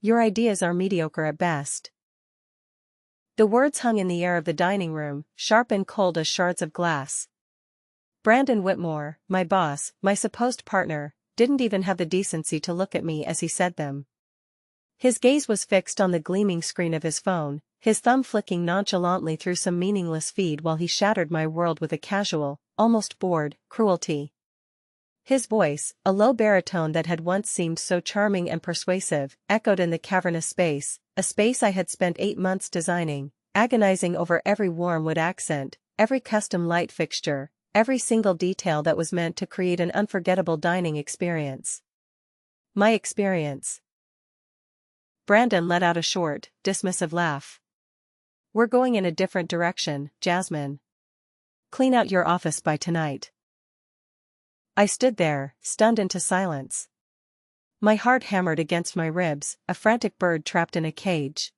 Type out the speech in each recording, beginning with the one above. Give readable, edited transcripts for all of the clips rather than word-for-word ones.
Your ideas are mediocre at best." The words hung in the air of the dining room, sharp and cold as shards of glass. Brandon Whitmore, my boss, my supposed partner, didn't even have the decency to look at me as he said them. His gaze was fixed on the gleaming screen of his phone, his thumb flicking nonchalantly through some meaningless feed while he shattered my world with a casual, almost bored, cruelty. His voice, a low baritone that had once seemed so charming and persuasive, echoed in the cavernous space, a space I had spent 8 months designing, agonizing over every warm wood accent, every custom light fixture, every single detail that was meant to create an unforgettable dining experience. My experience. Brandon let out a short, dismissive laugh. "We're going in a different direction, Jasmine. Clean out your office by tonight." I stood there, stunned into silence. My heart hammered against my ribs, a frantic bird trapped in a cage.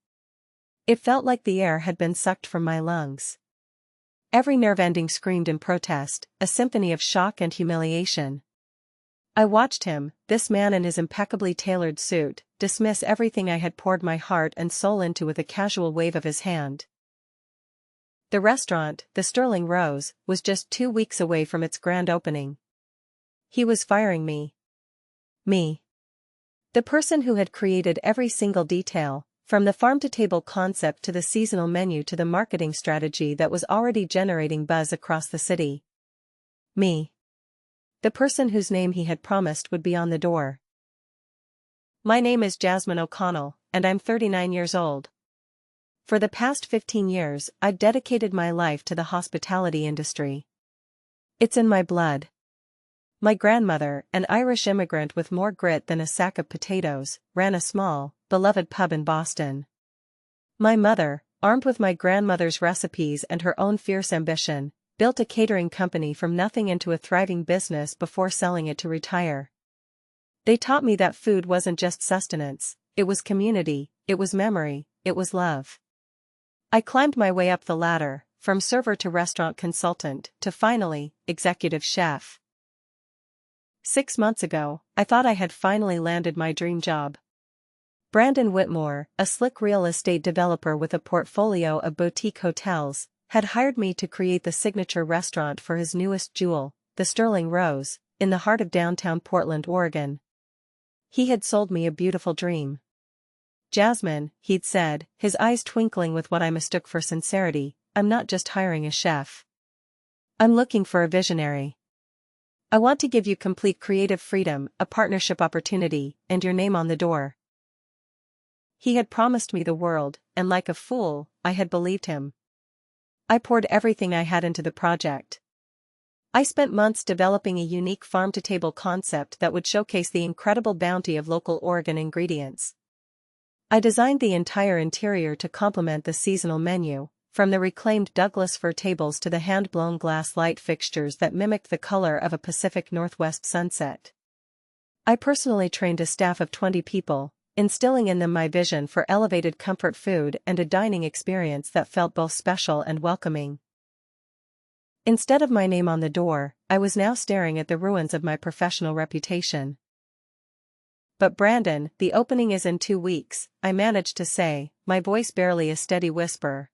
It felt like the air had been sucked from my lungs. Every nerve ending screamed in protest, a symphony of shock and humiliation. I watched him, this man in his impeccably tailored suit, dismiss everything I had poured my heart and soul into with a casual wave of his hand. The restaurant, the Sterling Rose, was just 2 weeks away from its grand opening. He was firing me. Me. The person who had created every single detail, from the farm-to-table concept to the seasonal menu to the marketing strategy that was already generating buzz across the city. Me. The person whose name he had promised would be on the door. "My name is Jasmine O'Connell, and I'm 39 years old. For the past 15 years, I've dedicated my life to the hospitality industry. It's in my blood. My grandmother, an Irish immigrant with more grit than a sack of potatoes, ran a small, beloved pub in Boston. My mother, armed with my grandmother's recipes and her own fierce ambition, built a catering company from nothing into a thriving business before selling it to retire. They taught me that food wasn't just sustenance, it was community, it was memory, it was love. I climbed my way up the ladder, from server to restaurant consultant, to finally, executive chef. 6 months ago, I thought I had finally landed my dream job. Brandon Whitmore, a slick real estate developer with a portfolio of boutique hotels, had hired me to create the signature restaurant for his newest jewel, the Sterling Rose, in the heart of downtown Portland, Oregon. He had sold me a beautiful dream. "Jasmine," he'd said, his eyes twinkling with what I mistook for sincerity, "I'm not just hiring a chef. I'm looking for a visionary. I want to give you complete creative freedom, a partnership opportunity, and your name on the door." He had promised me the world, and like a fool, I had believed him. I poured everything I had into the project. I spent months developing a unique farm-to-table concept that would showcase the incredible bounty of local Oregon ingredients. I designed the entire interior to complement the seasonal menu, from the reclaimed Douglas fir tables to the hand-blown glass light fixtures that mimicked the color of a Pacific Northwest sunset. I personally trained a staff of 20 people, instilling in them my vision for elevated comfort food and a dining experience that felt both special and welcoming. Instead of my name on the door, I was now staring at the ruins of my professional reputation. "But Brandon, the opening is in 2 weeks, I managed to say, my voice barely a steady whisper.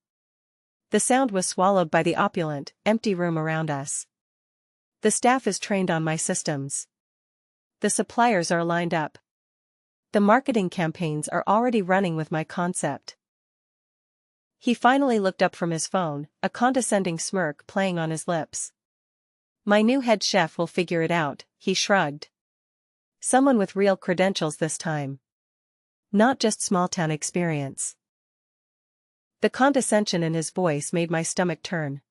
The sound was swallowed by the opulent, empty room around us. "The staff is trained on my systems. The suppliers are lined up. The marketing campaigns are already running with my concept." He finally looked up from his phone, a condescending smirk playing on his lips. "My new head chef will figure it out," he shrugged. "Someone with real credentials this time. Not just small-town experience." The condescension in his voice made my stomach turn.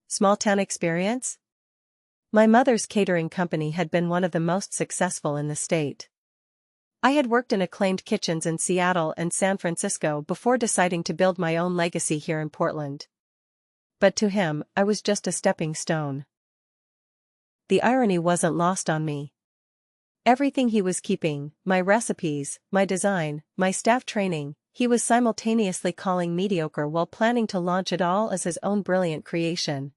Small-town experience? My mother's catering company had been one of the most successful in the state. I had worked in acclaimed kitchens in Seattle and San Francisco before deciding to build my own legacy here in Portland. But to him, I was just a stepping stone. The irony wasn't lost on me. Everything he was keeping, my recipes, my design, my staff training, he was simultaneously calling mediocre while planning to launch it all as his own brilliant creation.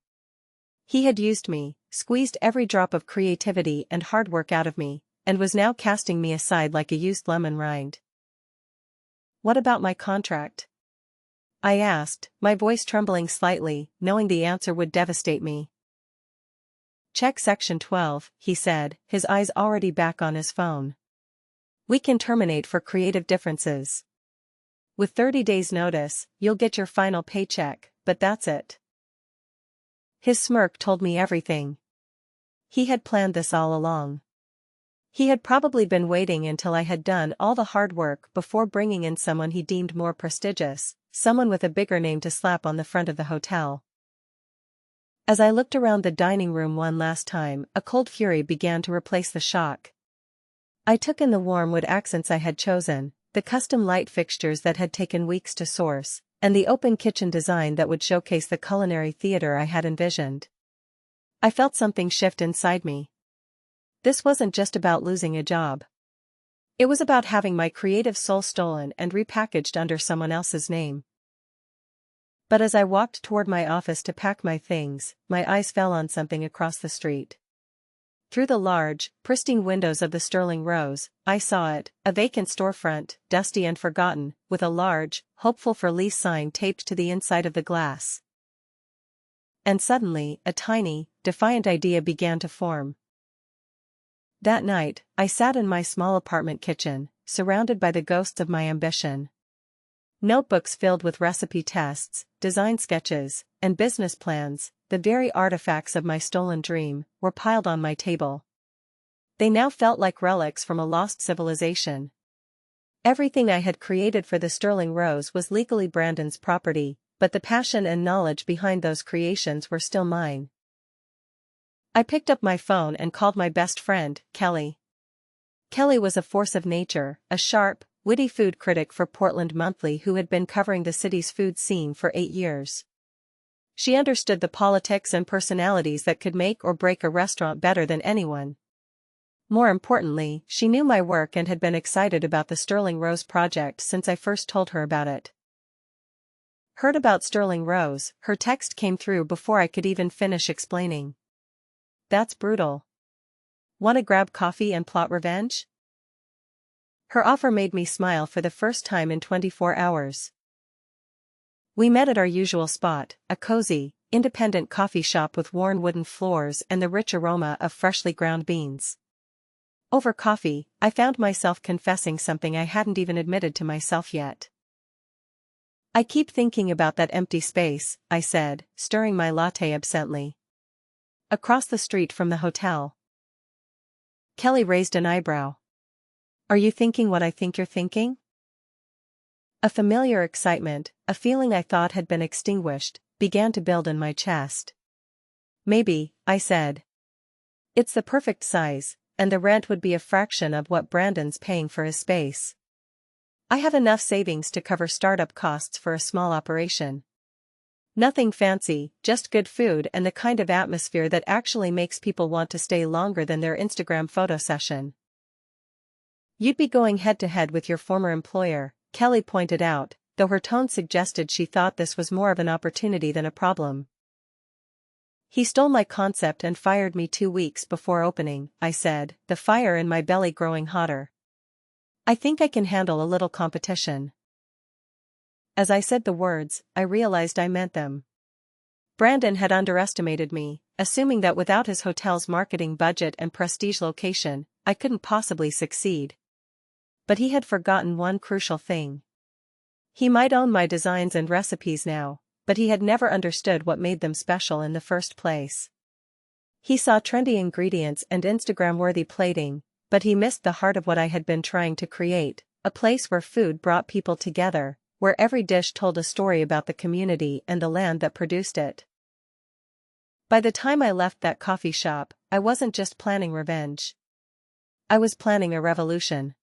He had used me, squeezed every drop of creativity and hard work out of me, and was now casting me aside like a used lemon rind. What about my contract? I asked, my voice trembling slightly, knowing the answer would devastate me. Check section 12, he said, his eyes already back on his phone. We can terminate for creative differences. With 30 days notice, you'll get your final paycheck, but that's it. His smirk told me everything. He had planned this all along. He had probably been waiting until I had done all the hard work before bringing in someone he deemed more prestigious, someone with a bigger name to slap on the front of the hotel. As I looked around the dining room one last time, a cold fury began to replace the shock. I took in the warm wood accents I had chosen, the custom light fixtures that had taken weeks to source, and the open kitchen design that would showcase the culinary theater I had envisioned. I felt something shift inside me. This wasn't just about losing a job. It was about having my creative soul stolen and repackaged under someone else's name. But as I walked toward my office to pack my things, my eyes fell on something across the street. Through the large, pristine windows of the Sterling Rose, I saw it, a vacant storefront, dusty and forgotten, with a large, hopeful for lease sign taped to the inside of the glass. And suddenly, a tiny, defiant idea began to form. That night, I sat in my small apartment kitchen, surrounded by the ghosts of my ambition. Notebooks filled with recipe tests, design sketches, and business plans, the very artifacts of my stolen dream, were piled on my table. They now felt like relics from a lost civilization. Everything I had created for the Sterling Rose was legally Brandon's property, but the passion and knowledge behind those creations were still mine. I picked up my phone and called my best friend, Kelly. Kelly was a force of nature, a sharp, witty food critic for Portland Monthly who had been covering the city's food scene for 8 years. She understood the politics and personalities that could make or break a restaurant better than anyone. More importantly, she knew my work and had been excited about the Sterling Rose project since I first told her about it. Heard about Sterling Rose, her text came through before I could even finish explaining. That's brutal. Wanna grab coffee and plot revenge? Her offer made me smile for the first time in 24 hours. We met at our usual spot, a cozy, independent coffee shop with worn wooden floors and the rich aroma of freshly ground beans. Over coffee, I found myself confessing something I hadn't even admitted to myself yet. I keep thinking about that empty space, I said, stirring my latte absently. Across the street from the hotel. Kelly raised an eyebrow. Are you thinking what I think you're thinking? A familiar excitement, a feeling I thought had been extinguished, began to build in my chest. Maybe, I said. It's the perfect size, and the rent would be a fraction of what Brandon's paying for his space. I have enough savings to cover startup costs for a small operation. Nothing fancy, just good food and the kind of atmosphere that actually makes people want to stay longer than their Instagram photo session. You'd be going head-to-head with your former employer, Kelly pointed out, though her tone suggested she thought this was more of an opportunity than a problem. He stole my concept and fired me 2 weeks before opening, I said, the fire in my belly growing hotter. I think I can handle a little competition. As I said the words, I realized I meant them. Brandon had underestimated me, assuming that without his hotel's marketing budget and prestige location, I couldn't possibly succeed. But he had forgotten one crucial thing. He might own my designs and recipes now, but he had never understood what made them special in the first place. He saw trendy ingredients and Instagram-worthy plating, but he missed the heart of what I had been trying to create, a place where food brought people together, where every dish told a story about the community and the land that produced it. By the time I left that coffee shop, I wasn't just planning revenge. I was planning a revolution.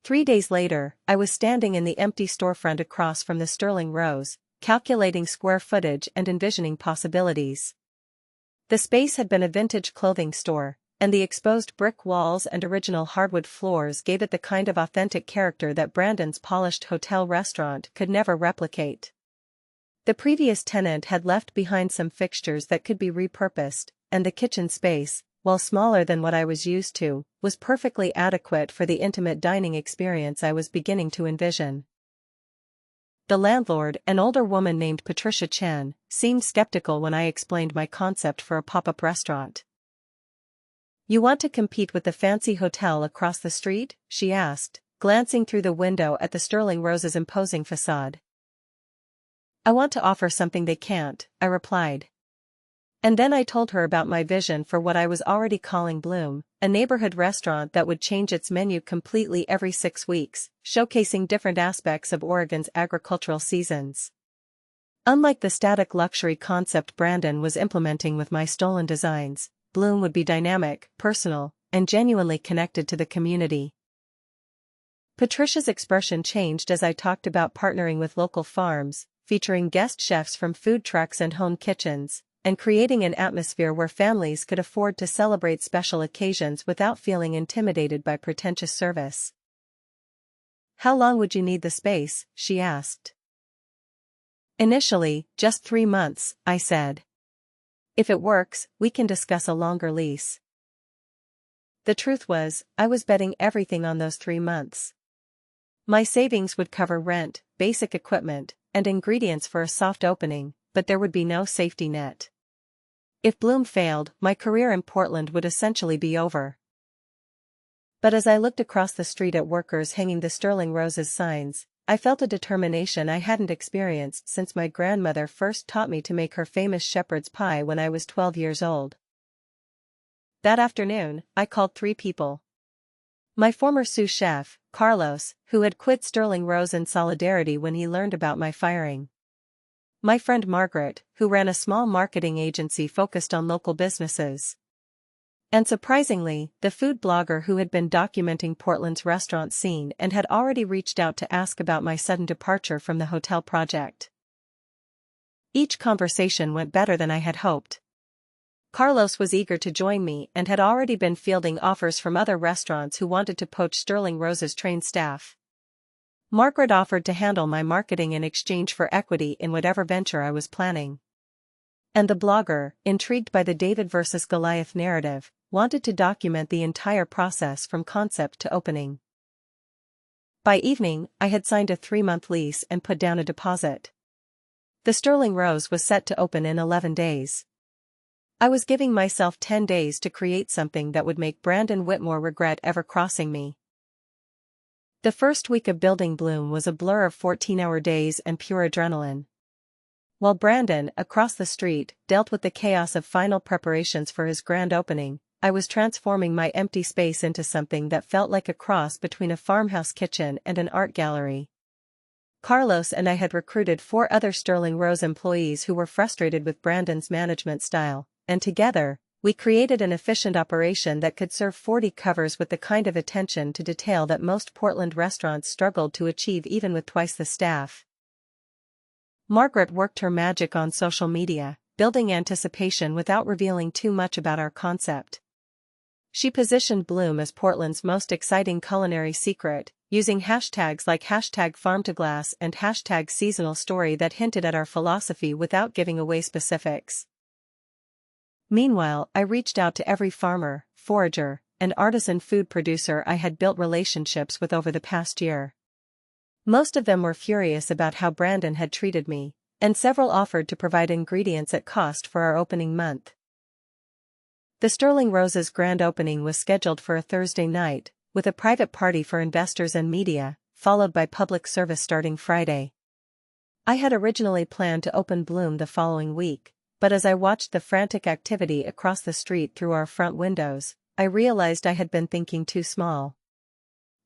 3 days later, I was standing in the empty storefront across from the Sterling Rose, calculating square footage and envisioning possibilities. The space had been a vintage clothing store, and the exposed brick walls and original hardwood floors gave it the kind of authentic character that Brandon's polished hotel restaurant could never replicate. The previous tenant had left behind some fixtures that could be repurposed, and the kitchen space, while smaller than what I was used to, was perfectly adequate for the intimate dining experience I was beginning to envision. The landlord, an older woman named Patricia Chen, seemed skeptical when I explained my concept for a pop-up restaurant. "You want to compete with the fancy hotel across the street?" she asked, glancing through the window at the Sterling Rose's imposing facade. "I want to offer something they can't," I replied. And then I told her about my vision for what I was already calling Bloom, a neighborhood restaurant that would change its menu completely every 6 weeks, showcasing different aspects of Oregon's agricultural seasons. Unlike the static luxury concept Brandon was implementing with my stolen designs, Bloom would be dynamic, personal, and genuinely connected to the community. Patricia's expression changed as I talked about partnering with local farms, featuring guest chefs from food trucks and home kitchens, and creating an atmosphere where families could afford to celebrate special occasions without feeling intimidated by pretentious service. "How long would you need the space?" she asked. "Initially, just 3 months," I said. "If it works, we can discuss a longer lease." The truth was, I was betting everything on those 3 months. My savings would cover rent, basic equipment, and ingredients for a soft opening, but there would be no safety net. If Bloom failed, my career in Portland would essentially be over. But as I looked across the street at workers hanging the Sterling Rose's signs, I felt a determination I hadn't experienced since my grandmother first taught me to make her famous shepherd's pie when I was 12 years old. That afternoon, I called 3 people. My former sous chef, Carlos, who had quit Sterling Rose in solidarity when he learned about my firing. My friend Margaret, who ran a small marketing agency focused on local businesses. And surprisingly, the food blogger who had been documenting Portland's restaurant scene and had already reached out to ask about my sudden departure from the hotel project. Each conversation went better than I had hoped. Carlos was eager to join me and had already been fielding offers from other restaurants who wanted to poach Sterling Rose's trained staff. Margaret offered to handle my marketing in exchange for equity in whatever venture I was planning. And the blogger, intrigued by the David versus Goliath narrative, wanted to document the entire process from concept to opening. By evening, I had signed a 3-month lease and put down a deposit. The Sterling Rose was set to open in 11 days. I was giving myself 10 days to create something that would make Brandon Whitmore regret ever crossing me. The first week of building Bloom was a blur of 14-hour days and pure adrenaline. While Brandon, across the street, dealt with the chaos of final preparations for his grand opening, I was transforming my empty space into something that felt like a cross between a farmhouse kitchen and an art gallery. Carlos and I had recruited 4 other Sterling Rose employees who were frustrated with Brandon's management style, and together, we created an efficient operation that could serve 40 covers with the kind of attention to detail that most Portland restaurants struggled to achieve even with twice the staff. Margaret worked her magic on social media, building anticipation without revealing too much about our concept. She positioned Bloom as Portland's most exciting culinary secret, using hashtags like #FarmToGlass and #SeasonalStory that hinted at our philosophy without giving away specifics. Meanwhile, I reached out to every farmer, forager, and artisan food producer I had built relationships with over the past year. Most of them were furious about how Brandon had treated me, and several offered to provide ingredients at cost for our opening month. The Sterling Rose's grand opening was scheduled for a Thursday night, with a private party for investors and media, followed by public service starting Friday. I had originally planned to open Bloom the following week, but as I watched the frantic activity across the street through our front windows, I realized I had been thinking too small.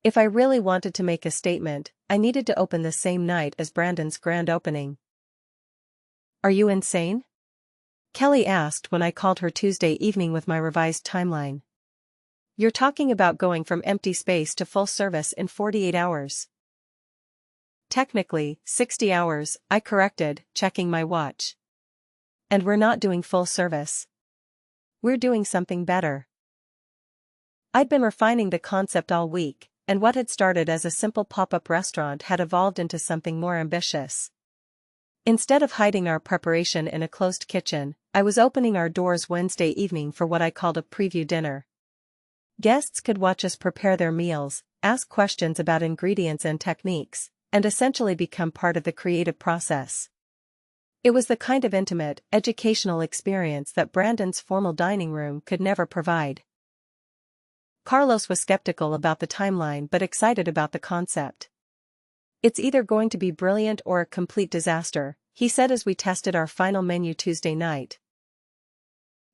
If I really wanted to make a statement, I needed to open the same night as Brandon's grand opening. "Are you insane?" Kelly asked when I called her Tuesday evening with my revised timeline. "You're talking about going from empty space to full service in 48 hours. "Technically, 60 hours, I corrected, checking my watch. "And we're not doing full service. We're doing something better." I'd been refining the concept all week, and what had started as a simple pop-up restaurant had evolved into something more ambitious. Instead of hiding our preparation in a closed kitchen, I was opening our doors Wednesday evening for what I called a preview dinner. Guests could watch us prepare their meals, ask questions about ingredients and techniques, and essentially become part of the creative process. It was the kind of intimate, educational experience that Brandon's formal dining room could never provide. Carlos was skeptical about the timeline but excited about the concept. "It's either going to be brilliant or a complete disaster," he said as we tested our final menu Tuesday night.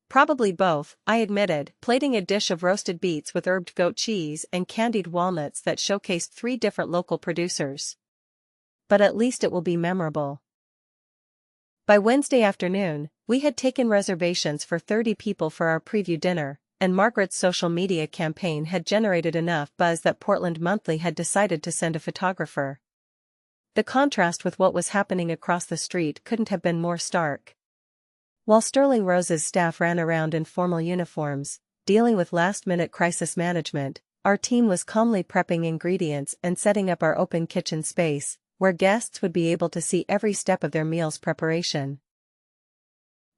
"Probably both," I admitted, plating a dish of roasted beets with herbed goat cheese and candied walnuts that showcased 3 different local producers. "But at least it will be memorable." By Wednesday afternoon, we had taken reservations for 30 people for our preview dinner, and Margaret's social media campaign had generated enough buzz that Portland Monthly had decided to send a photographer. The contrast with what was happening across the street couldn't have been more stark. While Sterling Rose's staff ran around in formal uniforms, dealing with last-minute crisis management, our team was calmly prepping ingredients and setting up our open kitchen space, where guests would be able to see every step of their meal's preparation.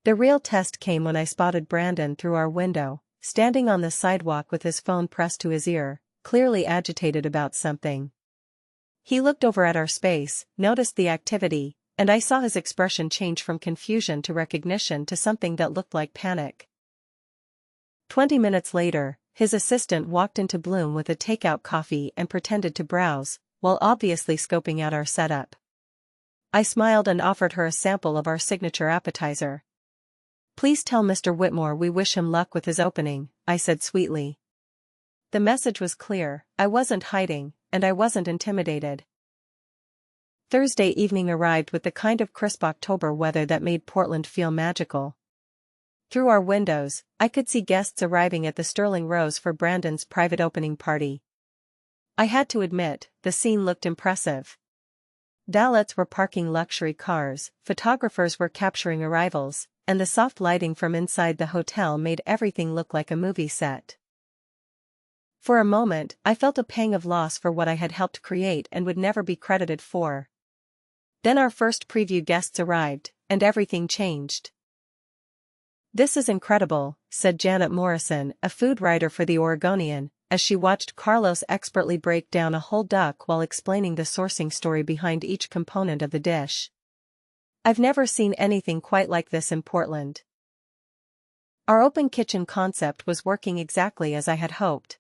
The real test came when I spotted Brandon through our window, standing on the sidewalk with his phone pressed to his ear, clearly agitated about something. He looked over at our space, noticed the activity, and I saw his expression change from confusion to recognition to something that looked like panic. 20 minutes later, his assistant walked into Bloom with a takeout coffee and pretended to browse, while obviously scoping out our setup. I smiled and offered her a sample of our signature appetizer. "Please tell Mr. Whitmore we wish him luck with his opening," I said sweetly. The message was clear: I wasn't hiding, and I wasn't intimidated. Thursday evening arrived with the kind of crisp October weather that made Portland feel magical. Through our windows, I could see guests arriving at the Sterling Rose for Brandon's private opening party. I had to admit, the scene looked impressive. Valets were parking luxury cars, photographers were capturing arrivals, and the soft lighting from inside the hotel made everything look like a movie set. For a moment, I felt a pang of loss for what I had helped create and would never be credited for. Then our first preview guests arrived, and everything changed. "This is incredible," said Janet Morrison, a food writer for The Oregonian, as she watched Carlos expertly break down a whole duck while explaining the sourcing story behind each component of the dish. "I've never seen anything quite like this in Portland." Our open kitchen concept was working exactly as I had hoped.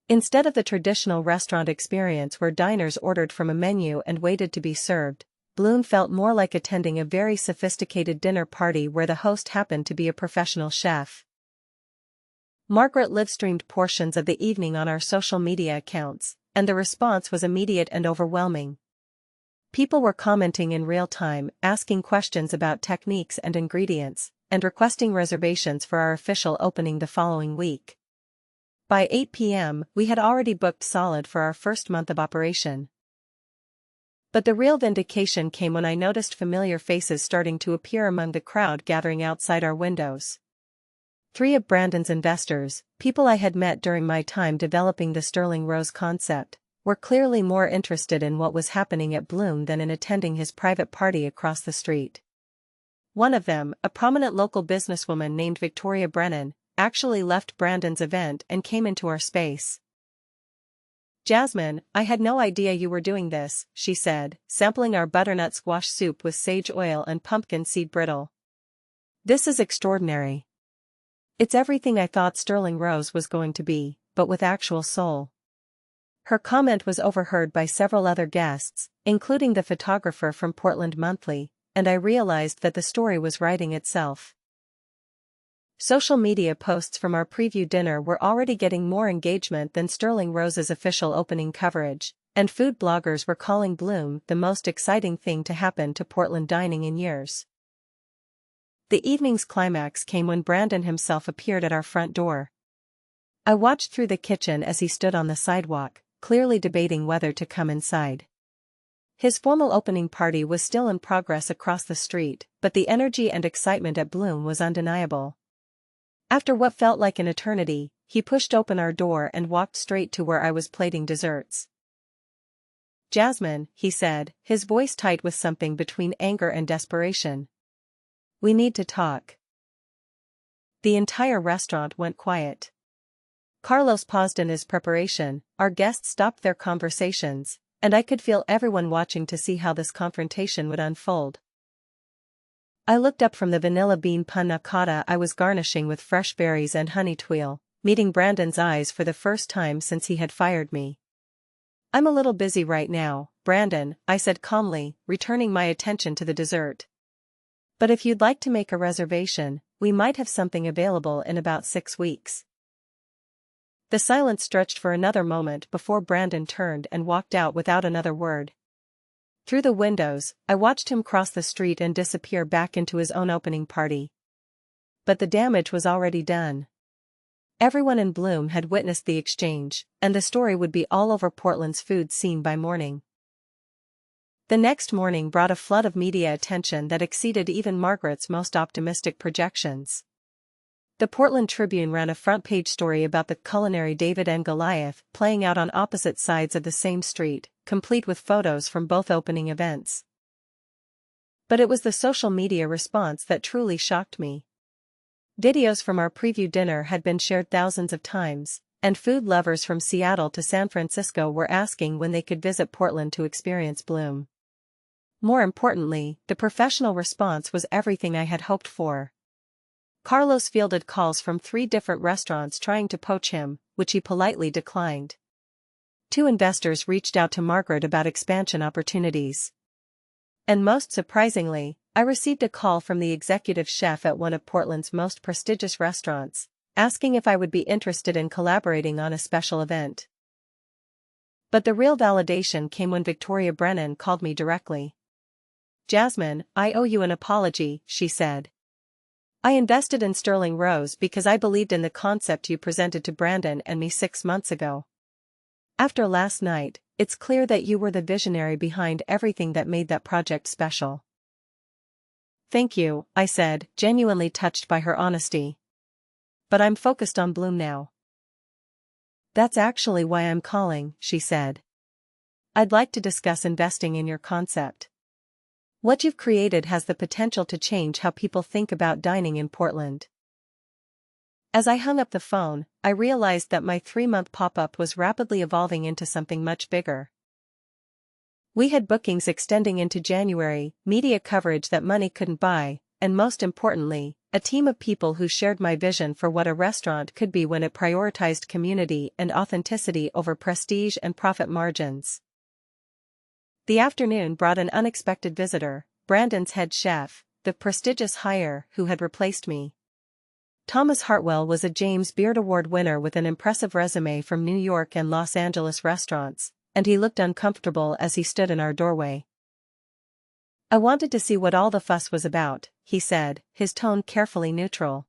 Instead of the traditional restaurant experience where diners ordered from a menu and waited to be served, Bloom felt more like attending a very sophisticated dinner party where the host happened to be a professional chef. Margaret live-streamed portions of the evening on our social media accounts, and the response was immediate and overwhelming. People were commenting in real time, asking questions about techniques and ingredients, and requesting reservations for our official opening the following week. By 8 p.m., we had already booked solid for our first month of operation. But the real vindication came when I noticed familiar faces starting to appear among the crowd gathering outside our windows. 3 of Brandon's investors, people I had met during my time developing the Sterling Rose concept, were clearly more interested in what was happening at Bloom than in attending his private party across the street. One of them, a prominent local businesswoman named Victoria Brennan, actually left Brandon's event and came into our space. "Jasmine, I had no idea you were doing this," she said, sampling our butternut squash soup with sage oil and pumpkin seed brittle. "This is extraordinary. It's everything I thought Sterling Rose was going to be, but with actual soul." Her comment was overheard by several other guests, including the photographer from Portland Monthly, and I realized that the story was writing itself. Social media posts from our preview dinner were already getting more engagement than Sterling Rose's official opening coverage, and food bloggers were calling Bloom the most exciting thing to happen to Portland dining in years. The evening's climax came when Brandon himself appeared at our front door. I watched through the kitchen as he stood on the sidewalk, clearly debating whether to come inside. His formal opening party was still in progress across the street, but the energy and excitement at Bloom was undeniable. After what felt like an eternity, he pushed open our door and walked straight to where I was plating desserts. Jasmine, he said, his voice tight with something between anger and desperation. We need to talk. The entire restaurant went quiet. Carlos paused in his preparation, our guests stopped their conversations, and I could feel everyone watching to see how this confrontation would unfold. I looked up from the vanilla bean panna cotta I was garnishing with fresh berries and honey tuile, meeting Brandon's eyes for the first time since he had fired me. I'm a little busy right now, Brandon, I said calmly, returning my attention to the dessert. But if you'd like to make a reservation, we might have something available in about 6 weeks. The silence stretched for another moment before Brandon turned and walked out without another word. Through the windows, I watched him cross the street and disappear back into his own opening party. But the damage was already done. Everyone in Bloom had witnessed the exchange, and the story would be all over Portland's food scene by morning. The next morning brought a flood of media attention that exceeded even Margaret's most optimistic projections. The Portland Tribune ran a front-page story about the culinary David and Goliath playing out on opposite sides of the same street, complete with photos from both opening events. But it was the social media response that truly shocked me. Videos from our preview dinner had been shared thousands of times, and food lovers from Seattle to San Francisco were asking when they could visit Portland to experience Bloom. More importantly, the professional response was everything I had hoped for. Carlos fielded calls from 3 different restaurants trying to poach him, which he politely declined. 2 investors reached out to Margaret about expansion opportunities. And most surprisingly, I received a call from the executive chef at one of Portland's most prestigious restaurants, asking if I would be interested in collaborating on a special event. But the real validation came when Victoria Brennan called me directly. Jasmine, I owe you an apology, she said. I invested in Sterling Rose because I believed in the concept you presented to Brandon and me 6 months ago. After last night, it's clear that you were the visionary behind everything that made that project special. Thank you, I said, genuinely touched by her honesty. But I'm focused on Bloom now. That's actually why I'm calling, she said. I'd like to discuss investing in your concept. What you've created has the potential to change how people think about dining in Portland. As I hung up the phone, I realized that my 3-month pop-up was rapidly evolving into something much bigger. We had bookings extending into January, media coverage that money couldn't buy, and most importantly, a team of people who shared my vision for what a restaurant could be when it prioritized community and authenticity over prestige and profit margins. The afternoon brought an unexpected visitor, Brandon's head chef, the prestigious hire who had replaced me. Thomas Hartwell was a James Beard Award winner with an impressive resume from New York and Los Angeles restaurants, and he looked uncomfortable as he stood in our doorway. I wanted to see what all the fuss was about, he said, his tone carefully neutral.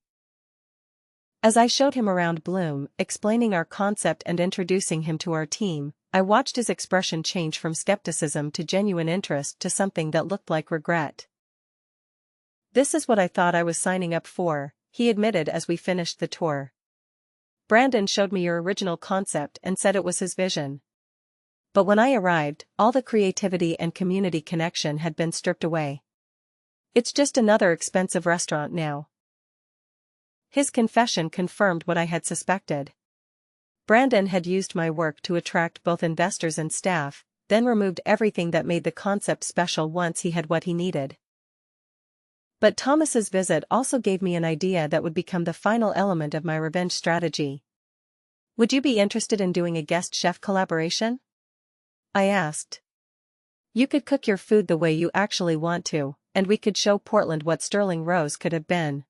As I showed him around Bloom, explaining our concept and introducing him to our team, I watched his expression change from skepticism to genuine interest to something that looked like regret. This is what I thought I was signing up for, he admitted as we finished the tour. Brandon showed me your original concept and said it was his vision. But when I arrived, all the creativity and community connection had been stripped away. It's just another expensive restaurant now. His confession confirmed what I had suspected. Brandon had used my work to attract both investors and staff, then removed everything that made the concept special once he had what he needed. But Thomas's visit also gave me an idea that would become the final element of my revenge strategy. Would you be interested in doing a guest chef collaboration? I asked. You could cook your food the way you actually want to, and we could show Portland what Sterling Rose could have been.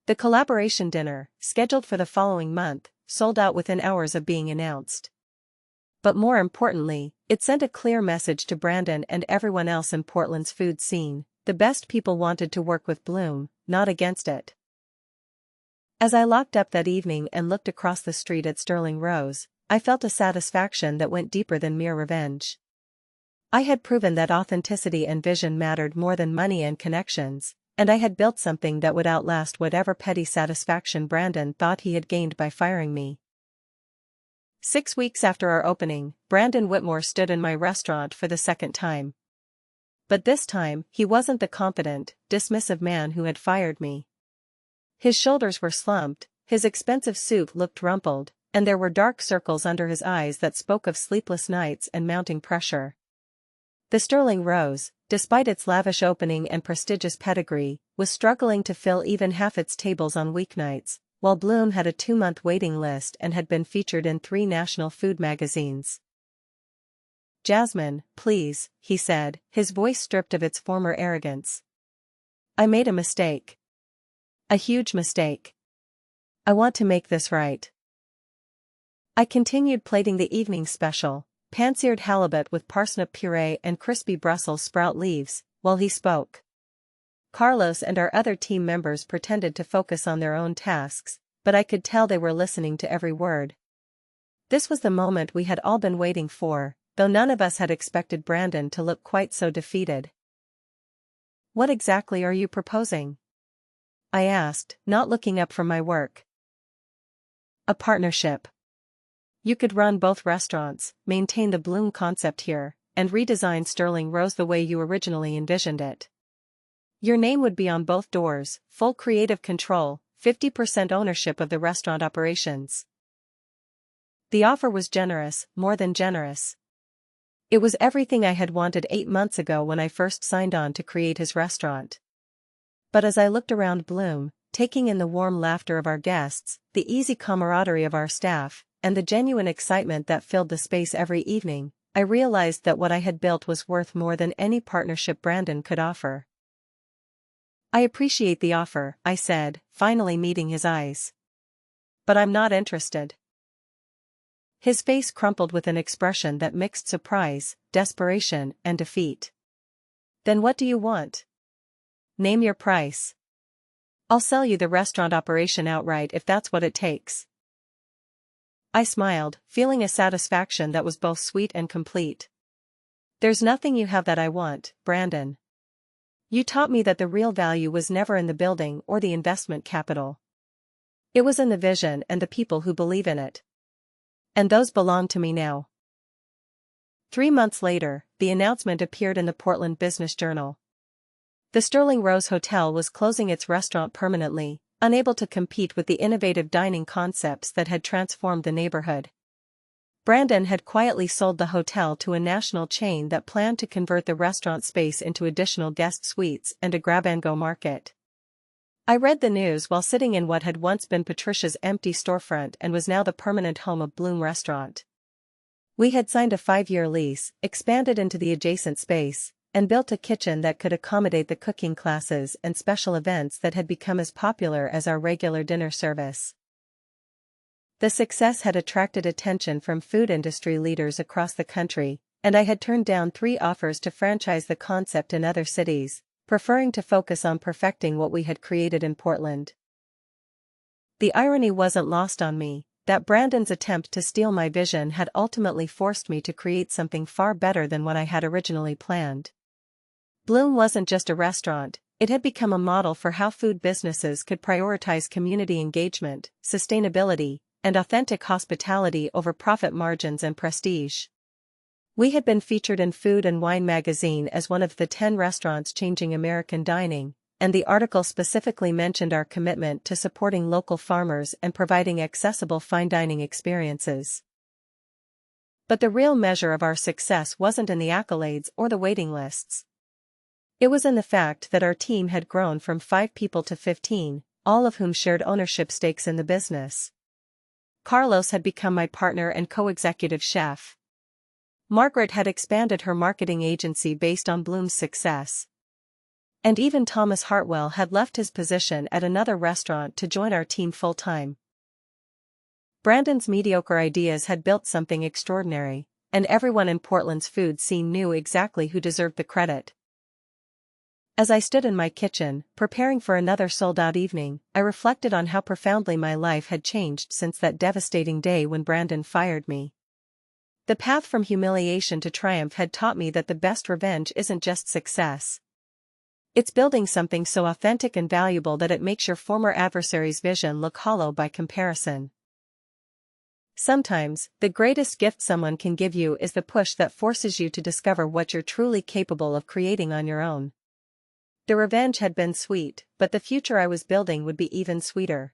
The collaboration dinner, scheduled for the following month, sold out within hours of being announced. But more importantly, it sent a clear message to Brandon and everyone else in Portland's food scene: the best people wanted to work with Bloom, not against it. As I locked up that evening and looked across the street at Sterling Rose, I felt a satisfaction that went deeper than mere revenge. I had proven that authenticity and vision mattered more than money and connections, and I had built something that would outlast whatever petty satisfaction Brandon thought he had gained by firing me. 6 weeks after our opening, Brandon Whitmore stood in my restaurant for the second time. But this time, he wasn't the confident, dismissive man who had fired me. His shoulders were slumped, his expensive suit looked rumpled, and there were dark circles under his eyes that spoke of sleepless nights and mounting pressure. The Sterling Rose, despite its lavish opening and prestigious pedigree, was struggling to fill even half its tables on weeknights, while Bloom had a 2-month waiting list and had been featured in 3 national food magazines. "Jasmine, please," he said, his voice stripped of its former arrogance. "I made a mistake. A huge mistake. I want to make this right." I continued plating the evening special, pan-seared halibut with parsnip puree and crispy Brussels sprout leaves, while he spoke. Carlos and our other team members pretended to focus on their own tasks, but I could tell they were listening to every word. This was the moment we had all been waiting for, though none of us had expected Brandon to look quite so defeated. "What exactly are you proposing?" I asked, not looking up from my work. "A partnership. You could run both restaurants, maintain the Bloom concept here, and redesign Sterling Rose the way you originally envisioned it. Your name would be on both doors, full creative control, 50% ownership of the restaurant operations." The offer was generous, more than generous. It was everything I had wanted 8 months ago when I first signed on to create his restaurant. But as I looked around Bloom, taking in the warm laughter of our guests, the easy camaraderie of our staff, and the genuine excitement that filled the space every evening, I realized that what I had built was worth more than any partnership Brandon could offer. "I appreciate the offer," I said, finally meeting his eyes. "But I'm not interested." His face crumpled with an expression that mixed surprise, desperation, and defeat. "Then what do you want? Name your price. I'll sell you the restaurant operation outright if that's what it takes." I smiled, feeling a satisfaction that was both sweet and complete. "There's nothing you have that I want, Brandon. You taught me that the real value was never in the building or the investment capital. It was in the vision and the people who believe in it. And those belong to me now." 3 months later, the announcement appeared in the Portland Business Journal. The Sterling Rose Hotel was closing its restaurant permanently, unable to compete with the innovative dining concepts that had transformed the neighborhood. Brandon had quietly sold the hotel to a national chain that planned to convert the restaurant space into additional guest suites and a grab-and-go market. I read the news while sitting in what had once been Patricia's empty storefront and was now the permanent home of Bloom Restaurant. We had signed a 5-year lease, expanded into the adjacent space, and built a kitchen that could accommodate the cooking classes and special events that had become as popular as our regular dinner service. The success had attracted attention from food industry leaders across the country, and I had turned down 3 offers to franchise the concept in other cities, preferring to focus on perfecting what we had created in Portland. The irony wasn't lost on me, that Brandon's attempt to steal my vision had ultimately forced me to create something far better than what I had originally planned. Bloom wasn't just a restaurant, it had become a model for how food businesses could prioritize community engagement, sustainability, and authentic hospitality over profit margins and prestige. We had been featured in Food and Wine magazine as one of the 10 restaurants changing American dining, and the article specifically mentioned our commitment to supporting local farmers and providing accessible fine dining experiences. But the real measure of our success wasn't in the accolades or the waiting lists. It was in the fact that our team had grown from 5 people to 15, all of whom shared ownership stakes in the business. Carlos had become my partner and co-executive chef. Margaret had expanded her marketing agency based on Bloom's success. And even Thomas Hartwell had left his position at another restaurant to join our team full-time. Brandon's mediocre ideas had built something extraordinary, and everyone in Portland's food scene knew exactly who deserved the credit. As I stood in my kitchen, preparing for another sold-out evening, I reflected on how profoundly my life had changed since that devastating day when Brandon fired me. The path from humiliation to triumph had taught me that the best revenge isn't just success. It's building something so authentic and valuable that it makes your former adversary's vision look hollow by comparison. Sometimes, the greatest gift someone can give you is the push that forces you to discover what you're truly capable of creating on your own. The revenge had been sweet, but the future I was building would be even sweeter.